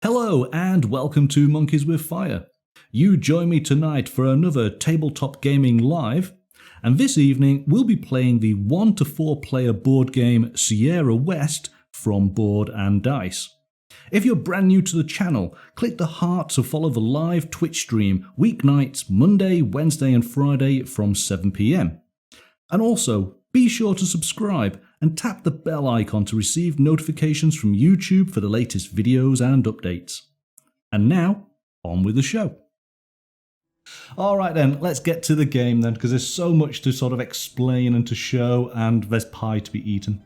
Hello and welcome to Monkeys with Fire. You join me tonight for another Tabletop Gaming Live, and this evening we'll be playing the 1 to 4 player board game Sierra West from Board&Dice. If you're brand new to the channel, click the heart to follow the live Twitch stream weeknights Monday, Wednesday and Friday from 7 PM. And also, be sure to subscribe and tap the bell icon to receive notifications from YouTube for the latest videos and updates. And now, on with the show. Alright then, let's get to the game then, because there's so much to sort of explain and to show, and there's pie to be eaten.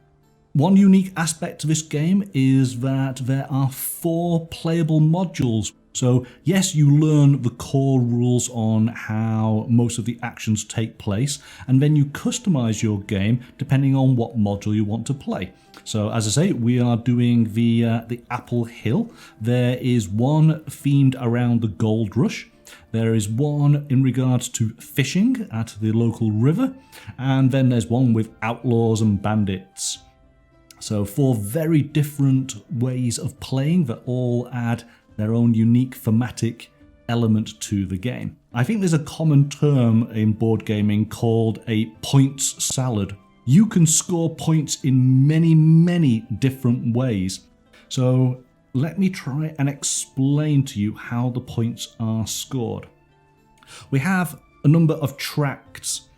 One unique aspect to this game is that there are 4 playable modules. So yes, you learn the core rules on how most of the actions take place, and then you customize your game depending on what module you want to play. So as I say, we are doing the Apple Hill. There is one themed around the gold rush. There is one in regards to fishing at the local river, and then there's one with outlaws and bandits. So 4 very different ways of playing that all add their own unique thematic element to the game. I think there's a common term in board gaming called a points salad. You can score points in many different ways. So let me try and explain to you how the points are scored. We have a number of tracts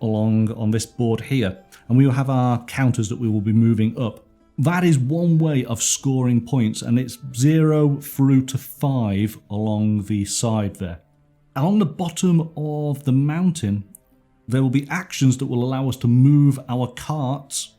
along on this board here, and we will have our counters that we will be moving up. That is one way of scoring points, and it's 0 through to 5 along the side there. And on the bottom of the mountain, there will be actions that will allow us to move our carts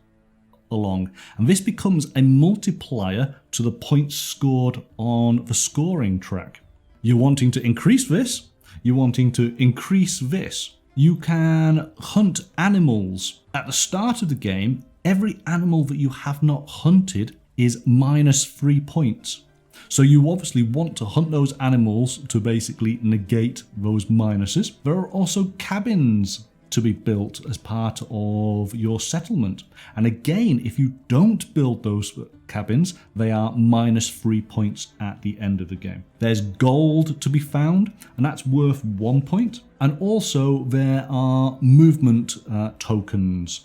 along, and this becomes a multiplier to the points scored on the scoring track. You're wanting to increase this, you're wanting to increase this. You can hunt animals. At the start of the game, every animal that you have not hunted is -3 points. So you obviously want to hunt those animals to basically negate those minuses. There are also cabins to be built as part of your settlement. And again, if you don't build those cabins, they are -3 points at the end of the game. There's gold to be found, and that's worth 1 point. And also there are movement tokens,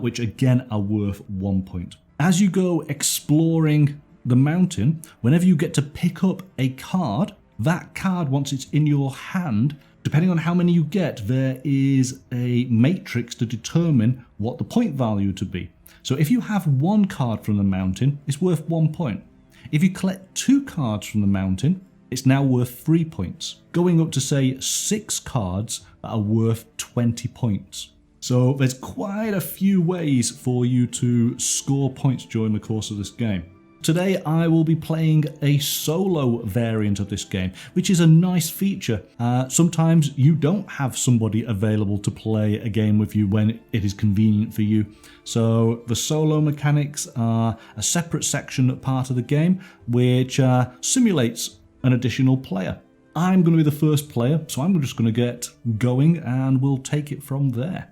which again are worth 1 point. As you go exploring the mountain, whenever you get to pick up a card, that card, once it's in your hand, depending on how many you get, there is a matrix to determine what the point value to be. So if you have 1 card from the mountain, it's worth 1 point. If you collect 2 cards from the mountain, it's now worth 3 points. Going up to say 6 cards that are worth 20 points. So there's quite a few ways for you to score points during the course of this game. Today I will be playing a solo variant of this game, which is a nice feature. Sometimes you don't have somebody available to play a game with you when it is convenient for you. So the solo mechanics are a separate section part of the game which simulates an additional player. I'm going to be the first player, so I'm just going to get going and we'll take it from there.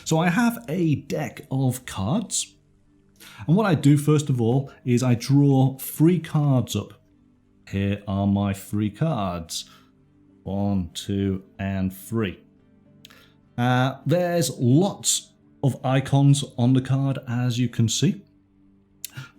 So I have a deck of cards. And what I do first of all is I draw 3 cards up. Here are my 3 cards. 1, 2, and 3. There's lots of icons on the card, as you can see.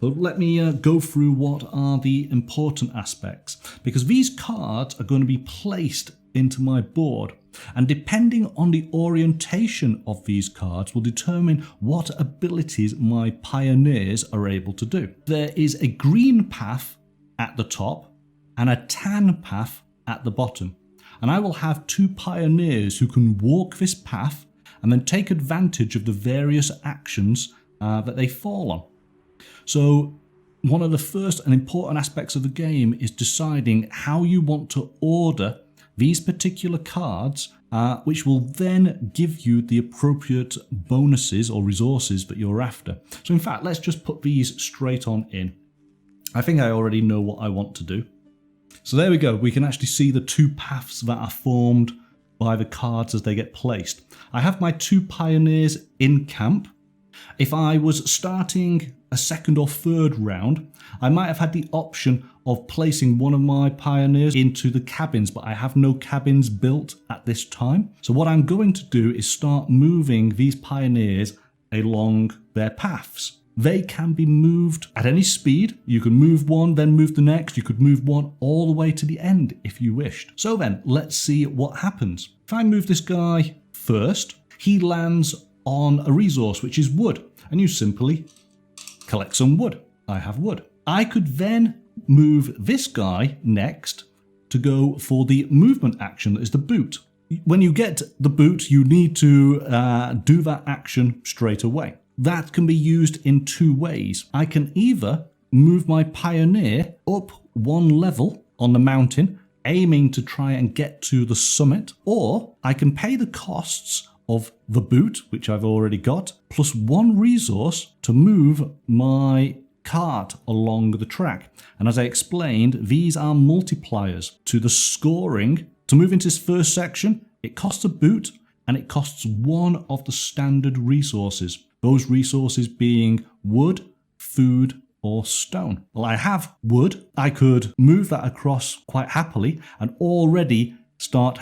But let me go through what are the important aspects, because these cards are going to be placed into my board, and depending on the orientation of these cards will determine what abilities my pioneers are able to do. There is a green path at the top and a tan path at the bottom, and I will have 2 pioneers who can walk this path and then take advantage of the various actions that they fall on. So one of the first and important aspects of the game is deciding how you want to order these particular cards, which will then give you the appropriate bonuses or resources that you're after. So in fact, let's just put these straight on in. I think I already know what I want to do. So there we go. We can actually see the 2 paths that are formed by the cards as they get placed. I have my 2 pioneers in camp. If I was starting a second or third round, I might have had the option of placing one of my pioneers into the cabins, but I have no cabins built at this time. So what I'm going to do is start moving these pioneers along their paths. They can be moved at any speed. You can move one, then move the next. You could move one all the way to the end if you wished. So then, let's see what happens. If I move this guy first, he lands on a resource, which is wood. And you simply collect some wood. I have wood. I could then move this guy next to go for the movement action that is the boot. When you get the boot, you need to do that action straight away. That can be used in two ways. I can either move my pioneer up one level on the mountain, aiming to try and get to the summit, or I can pay the costs of the boot, which I've already got, plus one resource to move my cart along the track. And as I explained, these are multipliers to the scoring. To move into this first section, it costs a boot and it costs one of the standard resources. Those resources being wood, food, or stone. Well, I have wood. I could move that across quite happily and already start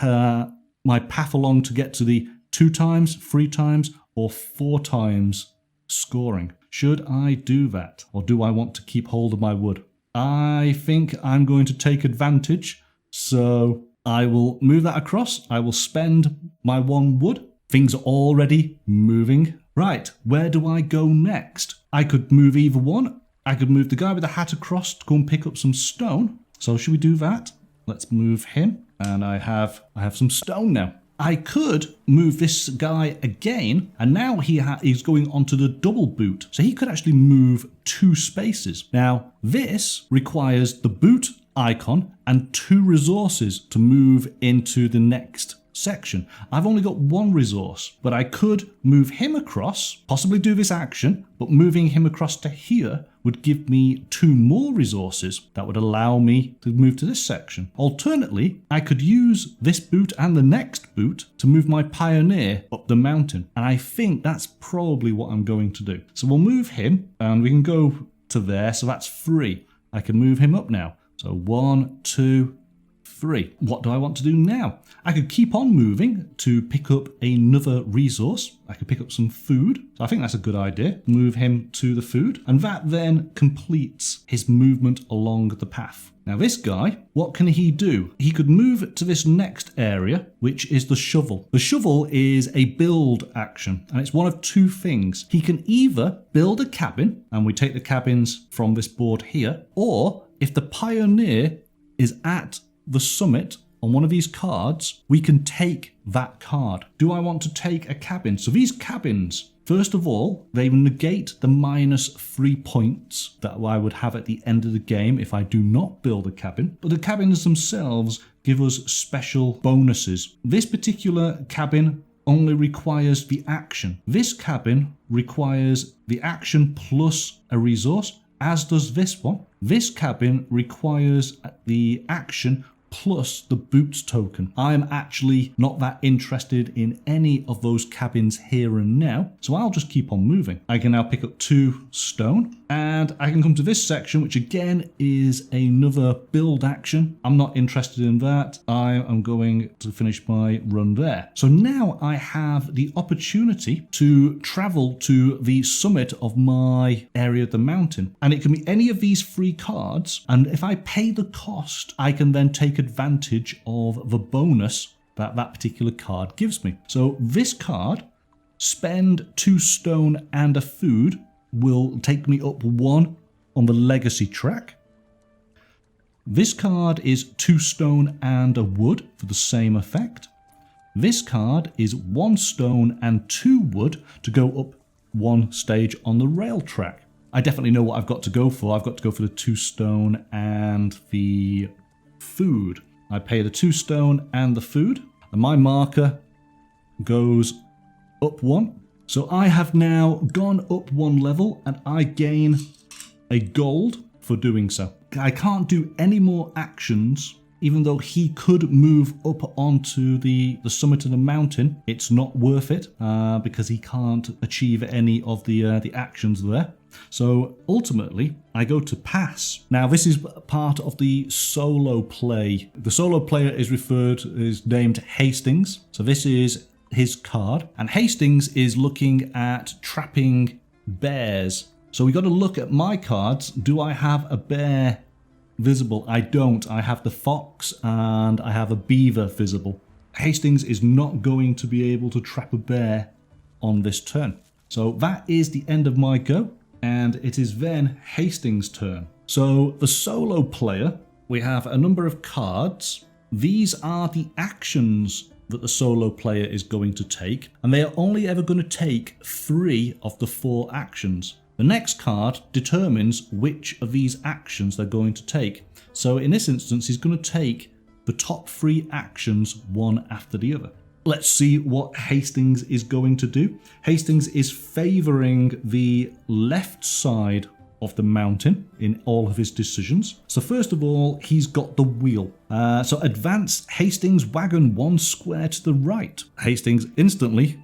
my path along to get to the 2 times, 3 times, or 4 times scoring. Should I do that? Or do I want to keep hold of my wood? I think I'm going to take advantage. So I will move that across. I will spend my 1 wood. Things are already moving. Right, where do I go next? I could move either one. I could move the guy with the hat across to go and pick up some stone. So should we do that? Let's move him. And I have some stone now. I could move this guy again, and now he's going onto the double boot. So he could actually move 2 spaces. Now, this requires the boot icon and 2 resources to move into the next section. I've only got 1 resource, but I could move him across, possibly do this action, but moving him across to here would give me 2 more resources that would allow me to move to this section. Alternately, I could use this boot and the next boot to move my pioneer up the mountain. And I think that's probably what I'm going to do. So we'll move him and we can go to there. So that's 3. I can move him up now. So 1, 2, 3. What do I want to do now? I could keep on moving to pick up another resource. I could pick up some food. So I think that's a good idea. Move him to the food. And that then completes his movement along the path. Now this guy, what can he do? He could move to this next area, which is the shovel. The shovel is a build action, and it's one of 2 things. He can either build a cabin, and we take the cabins from this board here, or if the pioneer is at the summit on one of these cards, we can take that card. Do I want to take a cabin? So these cabins, first of all, they negate the -3 points that I would have at the end of the game if I do not build a cabin. But the cabins themselves give us special bonuses. This particular cabin only requires the action. This cabin requires the action plus a resource, as does this one. This cabin requires the action plus the boots token. I'm actually not that interested in any of those cabins here and now, so I'll just keep on moving. I can now pick up 2 stone, and I can come to this section, which again is another build action. I'm not interested in that. I am going to finish my run there. So now I have the opportunity to travel to the summit of my area of the mountain, and it can be any of these 3 cards, and if I pay the cost, I can then take advantage of the bonus that particular card gives me. So this card, spend 2 stone and a food, will take me up 1 on the legacy track. This card is 2 stone and a wood for the same effect. This card is 1 stone and 2 wood to go up 1 stage on the rail track. I definitely know what I've got to go for. I've got to go for the 2 stone and the food. I pay the 2 stone and the food, and my marker goes up 1. So I have now gone up 1 level, and I gain a gold for doing so. I can't do any more actions, even though he could move up onto the summit of the mountain. It's not worth it because he can't achieve any of the actions there. So ultimately, I go to pass. Now, this is part of the solo play. The solo player is named Hastings. So this is his card. And Hastings is looking at trapping bears. So we got to look at my cards. Do I have a bear visible? I don't. I have the fox and I have a beaver visible. Hastings is not going to be able to trap a bear on this turn. So that is the end of my go, and it is then Hastings' turn. So the solo player, we have a number of cards. These are the actions that the solo player is going to take, and they are only ever going to take 3 of the 4 actions. The next card determines which of these actions they're going to take. So in this instance, he's going to take the top 3 actions one after the other. Let's see what Hastings is going to do. Hastings is favouring the left side of the mountain in all of his decisions. So first of all, he's got the wheel. So advance Hastings' wagon 1 square to the right. Hastings instantly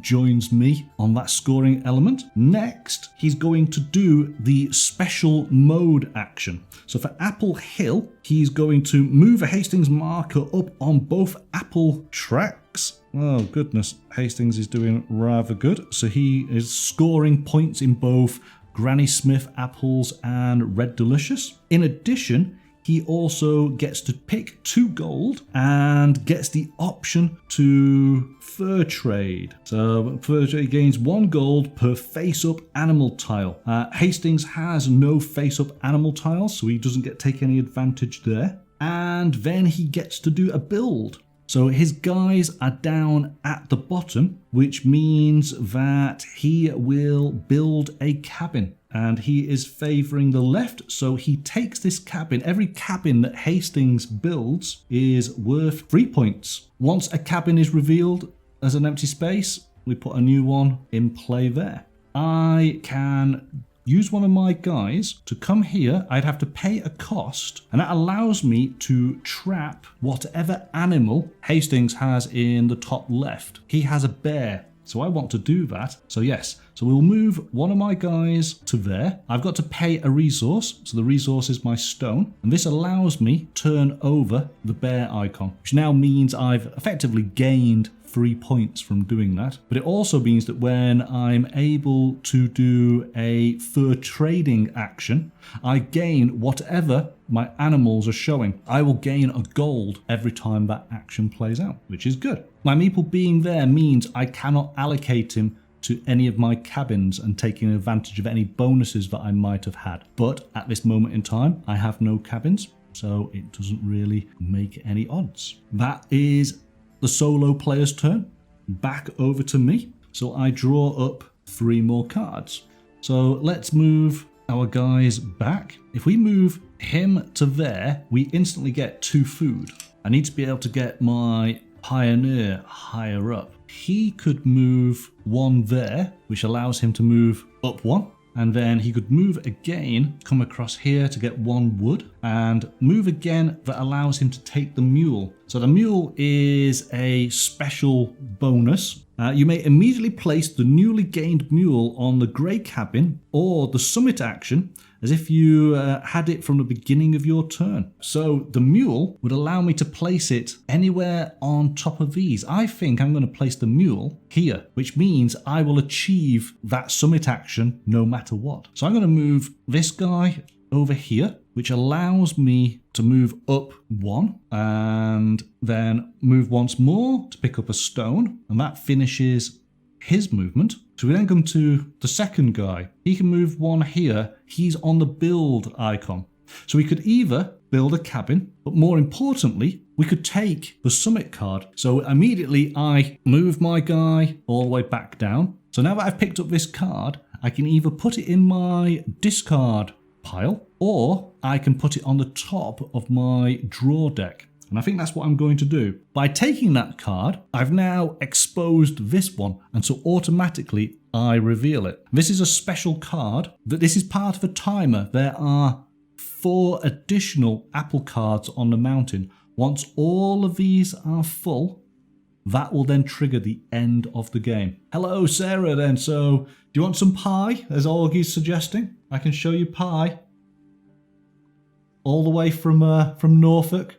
joins me on that scoring element. Next, he's going to do the special mode action. So for Apple Hill, he's going to move a Hastings marker up on both apple tracks. Oh goodness, Hastings is doing rather good. So he is scoring points in both Granny Smith apples and Red Delicious. In addition, he also gets to pick 2 gold and gets the option to fur trade. So fur trade gains 1 gold per face-up animal tile. Hastings has no face-up animal tiles, so he doesn't get take any advantage there. And then he gets to do a build. So his guys are down at the bottom, which means that he will build a cabin. And he is favouring the left, so he takes this cabin. Every cabin that Hastings builds is worth 3 points. Once a cabin is revealed as an empty space, we put a new one in play there. I can use one of my guys to come here. I'd have to pay a cost, and that allows me to trap whatever animal Hastings has in the top left. He has a bear, so I want to do that. So yes, so we'll move one of my guys to there. I've got to pay a resource, so the resource is my stone, and this allows me to turn over the bear icon, which now means I've effectively gained 3 points from doing that. But it also means that when I'm able to do a fur trading action, I gain whatever my animals are showing. I will gain a gold every time that action plays out, which is good. My meeple being there means I cannot allocate him to any of my cabins and taking advantage of any bonuses that I might have had. But at this moment in time, I have no cabins, so it doesn't really make any odds. That is the solo player's turn. Back over to me. So I draw up 3 more cards. So let's move our guys back. If we move him to there, we instantly get 2 food. I need to be able to get my pioneer higher up. He could move 1 there, which allows him to move up 1. And then he could move again, come across here to get 1 wood, and move again that allows him to take the mule. So the mule is a special bonus. You may immediately place the newly gained mule on the grey cabin or the summit action as if you had it from the beginning of your turn. So the mule would allow me to place it anywhere on top of these. I think I'm going to place the mule here, which means I will achieve that summit action no matter what. So I'm going to move this guy over here, which allows me to move up 1 and then move once more to pick up a stone, and that finishes his movement. So we then come to the second guy. He can move 1 here. He's on the build icon. So we could either build a cabin, but more importantly, we could take the summit card. So immediately I move my guy all the way back down. So now that I've picked up this card, I can either put it in my discard pile, or I can put it on the top of my draw deck. And I think that's what I'm going to do. By taking that card, I've now exposed this one, and so automatically I reveal it. This is a special card, that this is part of a timer. There are 4 additional apple cards on the mountain. Once all of these are full, That will then trigger the end of the game. Hello, Sarah, then. So, do you want some pie, as Augie's suggesting? I can show you pie. All the way from Norfolk.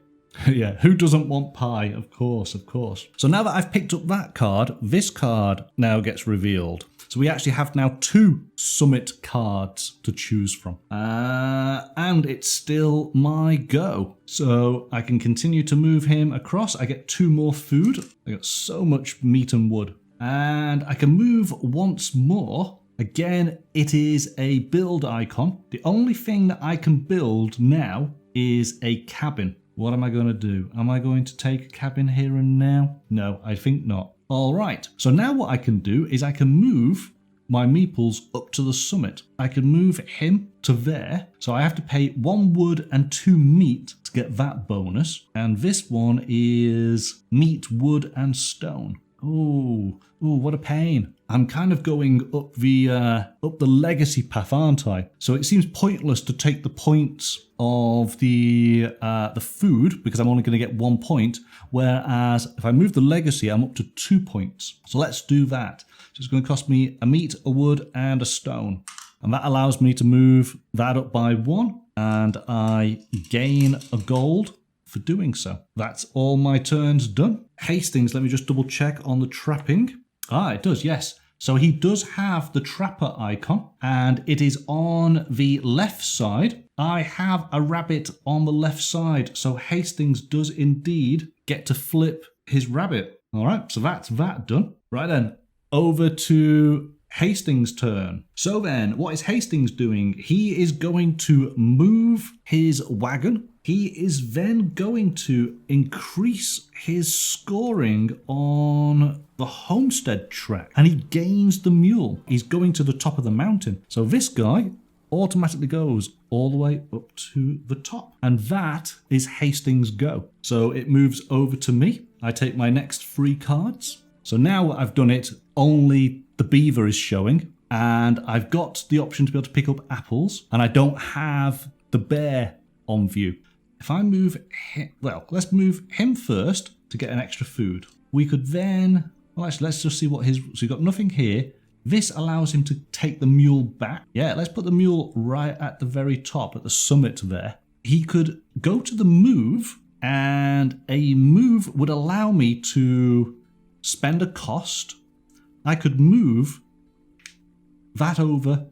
Yeah, who doesn't want pie? Of course, of course. So now that I've picked up that card, this card now gets revealed. So we actually have now 2 summit cards to choose from. And it's still my go. So I can continue to move him across. I get 2 more food. I got so much meat and wood. And I can move once more. Again, it is a build icon. The only thing that I can build now is a cabin. What am I going to do? Am I going to take a cabin here and now? No, I think not. All right. So now what I can do is I can move my meeples up to the summit. I can move him to there. So I have to pay 1 wood and 2 meat to get that bonus. And this one is meat, wood, and stone. Ooh, what a pain. I'm kind of going up the legacy path, aren't I? So it seems pointless to take the points of the food because I'm only going to get 1 point. Whereas if I move the legacy, I'm up to 2 points. So let's do that. So it's going to cost me a meat, a wood, and a stone. And that allows me to move that up by 1. And I gain a gold for doing so. That's all my turns done. Hastings, let me just double check on the trapping. Ah, it does, yes. So he does have the trapper icon, and it is on the left side. I have a rabbit on the left side, so Hastings does indeed get to flip his rabbit. All right, so that's that done. Right then, over to Hastings' turn. So then, what is Hastings doing? He is going to move his wagon. He is then going to increase his scoring on the homestead track, and he gains the mule. He's going to the top of the mountain. So this guy automatically goes all the way up to the top, and that is Hastings' go. So it moves over to me. I take my next 3 cards. So now I've done it, only the beaver is showing, and I've got the option to be able to pick up apples, and I don't have the bear on view. If I move him, well, let's move him first to get an extra food. We could then, well, actually, let's just see what his, so we've got nothing here. This allows him to take the mule back. Yeah, let's put the mule right at the very top, at the summit there. He could go to the move, and a move would allow me to spend a cost. I could move that over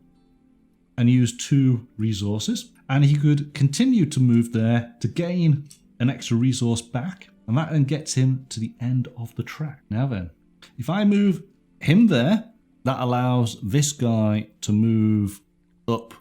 and use 2 resources. And he could continue to move there to gain an extra resource back. And that then gets him to the end of the track. Now then, if I move him there, that allows this guy to move up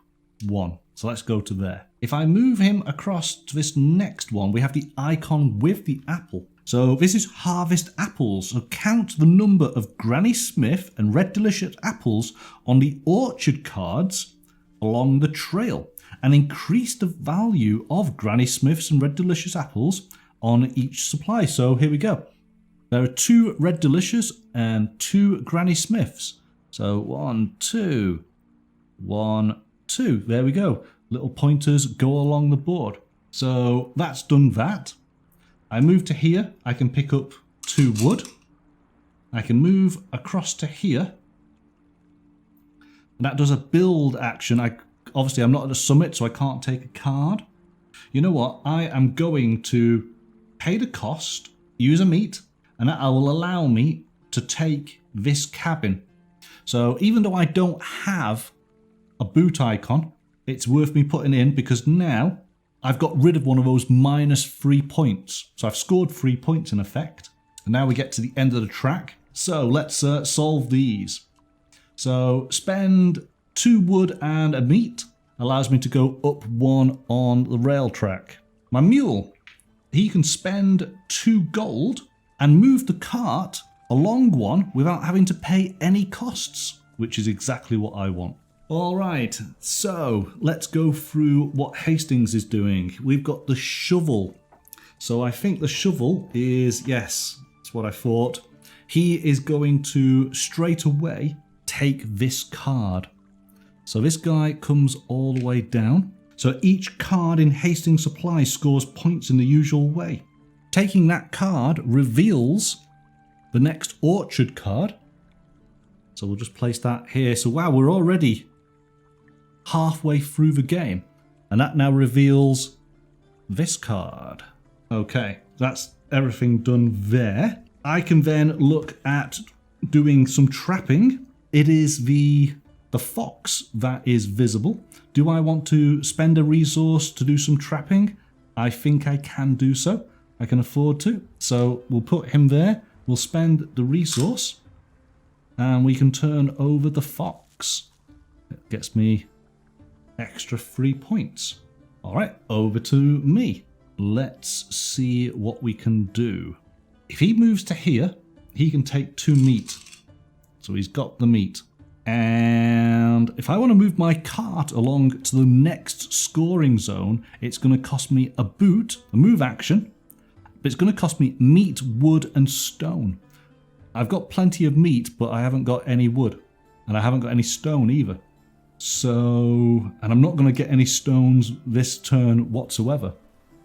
1. So let's go to there. If I move him across to this next one, we have the icon with the apple. So this is harvest apples. So count the number of Granny Smith and Red Delicious apples on the orchard cards along the trail, and increase the value of Granny Smith's and Red Delicious apples on each supply. So here we go. There are 2 Red Delicious and 2 Granny Smiths. So 1, 2, 1, 2. There we go. Little pointers go along the board. So that's done that. I move to here. I can pick up 2 wood. I can move across to here. And that does a build action. Obviously, I'm not at a summit, so I can't take a card. You know what? I am going to pay the cost, use a meat, and that will allow me to take this cabin. So even though I don't have a boot icon, it's worth me putting in because now I've got rid of one of those -3 points. So I've scored 3 points in effect. And now we get to the end of the track. So let's solve these. So spend 2 wood and a meat allows me to go up 1 on the rail track. My mule, he can spend 2 gold and move the cart along 1 without having to pay any costs, which is exactly what I want. All right, so let's go through what Hastings is doing. We've got the shovel. So I think the shovel is, yes, that's what I thought. He is going to straight away take this card. So this guy comes all the way down. So each card in Hastings Supply scores points in the usual way. Taking that card reveals the next orchard card. So we'll just place that here. So wow, we're already halfway through the game. And that now reveals this card. Okay, that's everything done there. I can then look at doing some trapping. It is the fox that is visible. Do I want to spend a resource to do some trapping? I think I can do so. I can afford to. So we'll put him there. We'll spend the resource. And we can turn over the fox. It gets me extra 3 points. All right, over to me. Let's see what we can do. If he moves to here, he can take 2 meat. So he's got the meat. And if I want to move my cart along to the next scoring zone, it's going to cost me a boot, a move action, but it's going to cost me meat, wood, and stone. I've got plenty of meat, but I haven't got any wood, and I haven't got any stone either. So, and I'm not going to get any stones this turn whatsoever.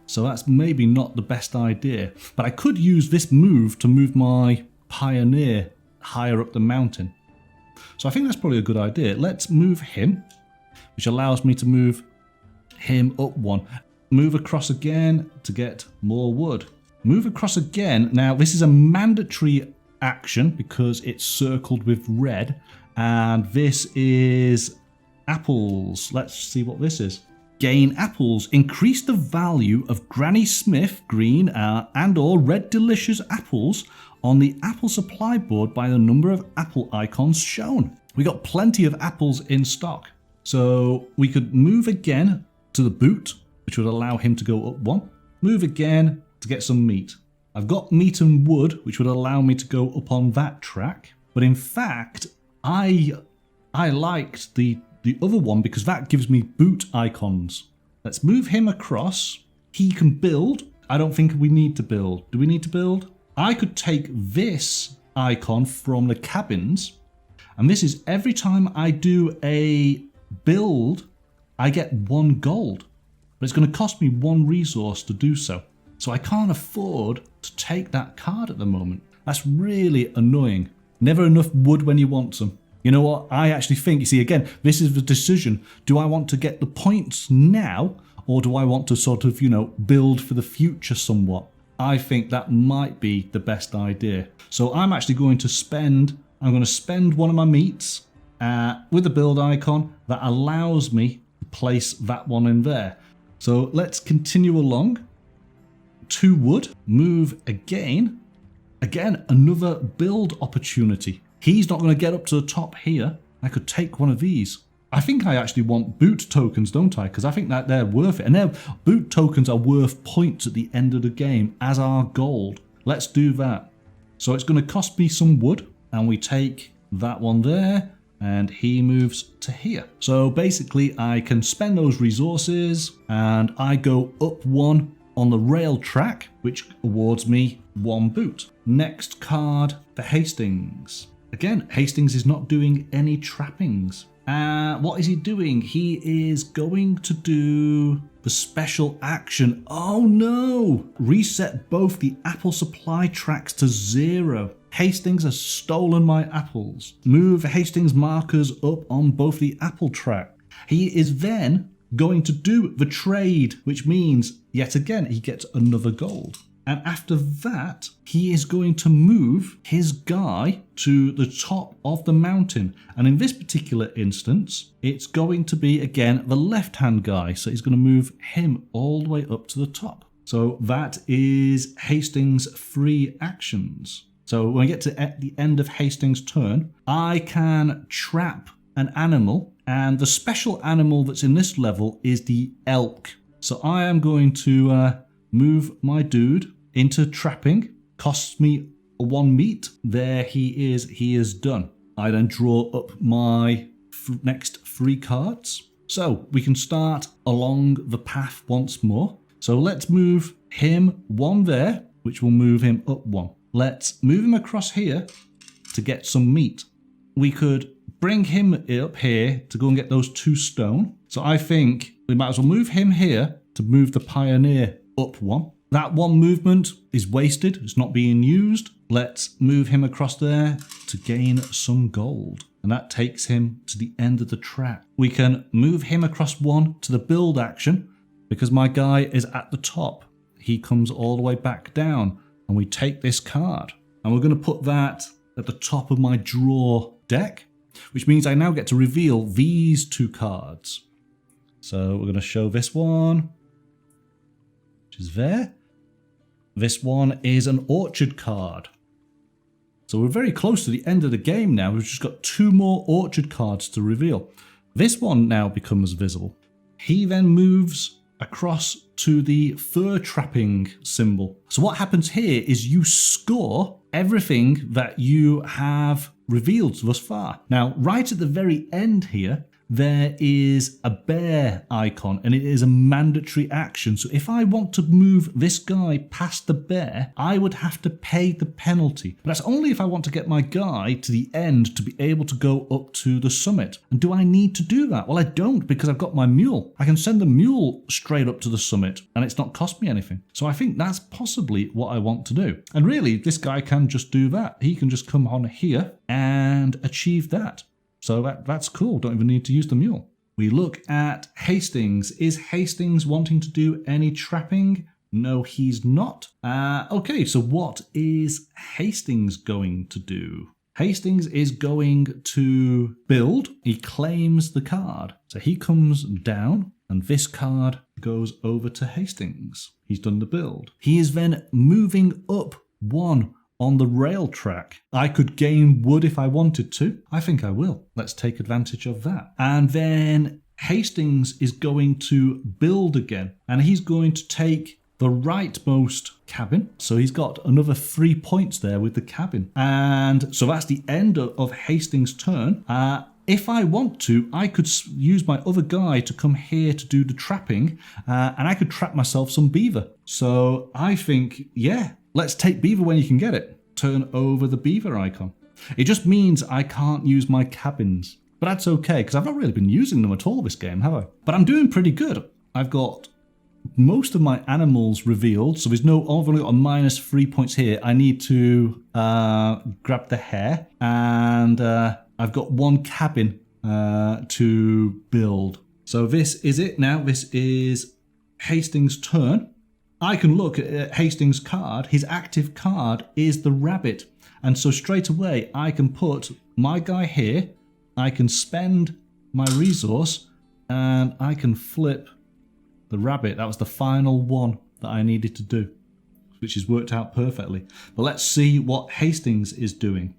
So that's maybe not the best idea. But I could use this move to move my pioneer higher up the mountain. So I think that's probably a good idea. Let's move him, which allows me to move him up 1. Move across again to get more wood. Move across again. Now, this is a mandatory action because it's circled with red. And this is apples. Let's see what this is. Gain apples. Increase the value of Granny Smith green and or red delicious apples on the apple supply board by the number of apple icons shown. We got plenty of apples in stock. So we could move again to the boot, which would allow him to go up 1. Move again to get some meat. I've got meat and wood, which would allow me to go up on that track. But in fact, I liked the other one because that gives me boot icons. Let's move him across. He can build. I don't think we need to build. Do we need to build? I could take this icon from the cabins, and this is every time I do a build, I get 1 gold. But it's going to cost me 1 resource to do so. So I can't afford to take that card at the moment. That's really annoying. Never enough wood when you want some. You know what? I actually think, you see, again, this is the decision. Do I want to get the points now, or do I want to sort of, build for the future somewhat? I think that might be the best idea. So I'm actually going to spend 1 of my meats with the build icon that allows me to place that one in there. So let's continue along. 2 wood, move again. Again, another build opportunity. He's not going to get up to the top here. I could take one of these. I think I actually want boot tokens, don't I? Because I think that they're worth it. And boot tokens are worth points at the end of the game, as are gold. Let's do that. So it's going to cost me some wood. And we take that one there. And he moves to here. So basically, I can spend those resources. And I go up 1 on the rail track, which awards me 1 boot. Next card for Hastings. Again, Hastings is not doing any trappings. What is he doing? He is going to do the special action. Oh no! Reset both the apple supply tracks to 0. Hastings has stolen my apples. Move Hastings markers up on both the apple track. He is then going to do the trade, which means, yet again, he gets another gold. And after that, he is going to move his guy to the top of the mountain. And in this particular instance, it's going to be, again, the left-hand guy. So he's going to move him all the way up to the top. So that is Hastings' 3 actions. So when I get to the end of Hastings' turn, I can trap an animal. And the special animal that's in this level is the elk. So I am going to move my dude into trapping. Costs me 1 meat. There he is. He is done. I then draw up my next 3 cards. So we can start along the path once more. So let's move him 1 there, which will move him up 1. Let's move him across here to get some meat. We could bring him up here to go and get those 2 stone. So I think we might as well move him here to move the pioneer up 1. that one movement is wasted. It's not being used. Let's move him across there to gain some gold. And that takes him to the end of the track. We can move him across one to the build action because my guy is at the top. He comes all the way back down and we take this card. And we're going to put that at the top of my draw deck, which means I now get to reveal these two cards. So we're going to show this one, which is there. This one is an orchard card. So we're very close to the end of the game now. We've just got 2 more orchard cards to reveal. This one now becomes visible. He then moves across to the fur trapping symbol. So what happens here is you score everything that you have revealed thus far. Now, right at the very end here, there is a bear icon and it is a mandatory action. So if I want to move this guy past the bear, I would have to pay the penalty. But that's only if I want to get my guy to the end to be able to go up to the summit. And do I need to do that? Well, I don't, because I've got my mule. I can send the mule straight up to the summit and it's not cost me anything. So I think that's possibly what I want to do. And really, this guy can just do that. He can just come on here and achieve that. So that's cool. Don't even need to use the mule. We look at Hastings. Is Hastings wanting to do any trapping? No, he's not. Okay, so what is Hastings going to do? Hastings is going to build. He claims the card. So he comes down and this card goes over to Hastings. He's done the build. He is then moving up 1 on the rail track. I could gain wood if I wanted to. I think I will. Let's take advantage of that. And then Hastings is going to build again. And he's going to take the rightmost cabin. So he's got another 3 points there with the cabin. And so that's the end of Hastings' turn. If I want to, I could use my other guy to come here to do the trapping. And I could trap myself some beaver. So I think, yeah, let's take beaver when you can get it. Turn over the beaver icon. It just means I can't use my cabins. But that's okay, because I've not really been using them at all this game, have I? But I'm doing pretty good. I've got most of my animals revealed, so I've only got a minus 3 points here. I need to grab the hare, and I've got 1 cabin to build. So this is it now. This is Hastings' turn. I can look at Hastings' card. His active card is the rabbit. And so straight away, I can put my guy here. I can spend my resource and I can flip the rabbit. That was the final one that I needed to do, which has worked out perfectly. But let's see what Hastings is doing.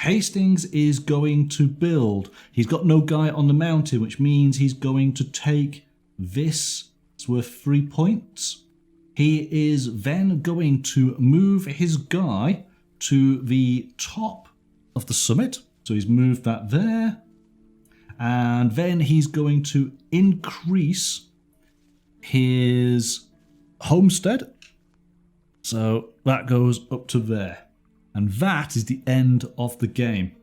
Hastings is going to build. He's got no guy on the mountain, which means he's going to take this. It's worth 3 points. He is then going to move his guy to the top of the summit. So he's moved that there. And then he's going to increase his homestead. So that goes up to there. And that is the end of the game.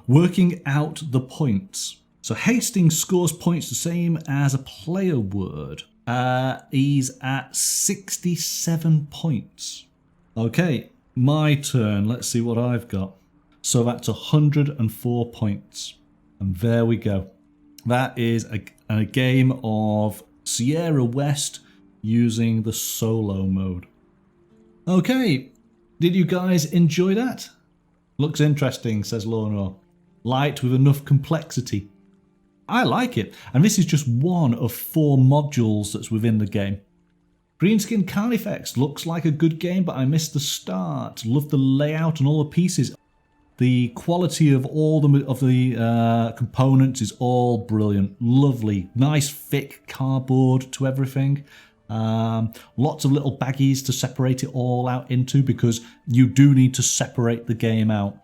Working out the points. So Hastings scores points the same as a player would. He's at 67 points. Okay, my turn. Let's see what I've got. So that's 104 points. And there we go. That is a game of Sierra West using the solo mode. Okay, did you guys enjoy that? Looks interesting, says Lorna. Light with enough complexity. I like it. And this is just one of 4 modules that's within the game. Greenskin Carnifex looks like a good game, but I missed the start. Love the layout and all the pieces. The quality of all the components is all brilliant. Lovely. Nice thick cardboard to everything. Lots of little baggies to separate it all out into, because you do need to separate the game out.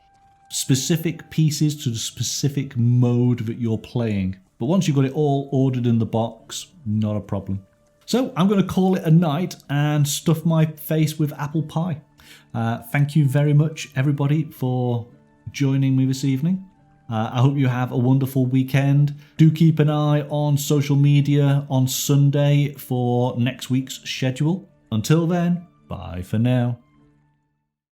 Specific pieces to the specific mode that you're playing. But once you've got it all ordered in the box, not a problem. So I'm going to call it a night and stuff my face with apple pie. Thank you very much, everybody, for joining me this evening. I hope you have a wonderful weekend. Do keep an eye on social media on Sunday for next week's schedule. Until then, Bye for now.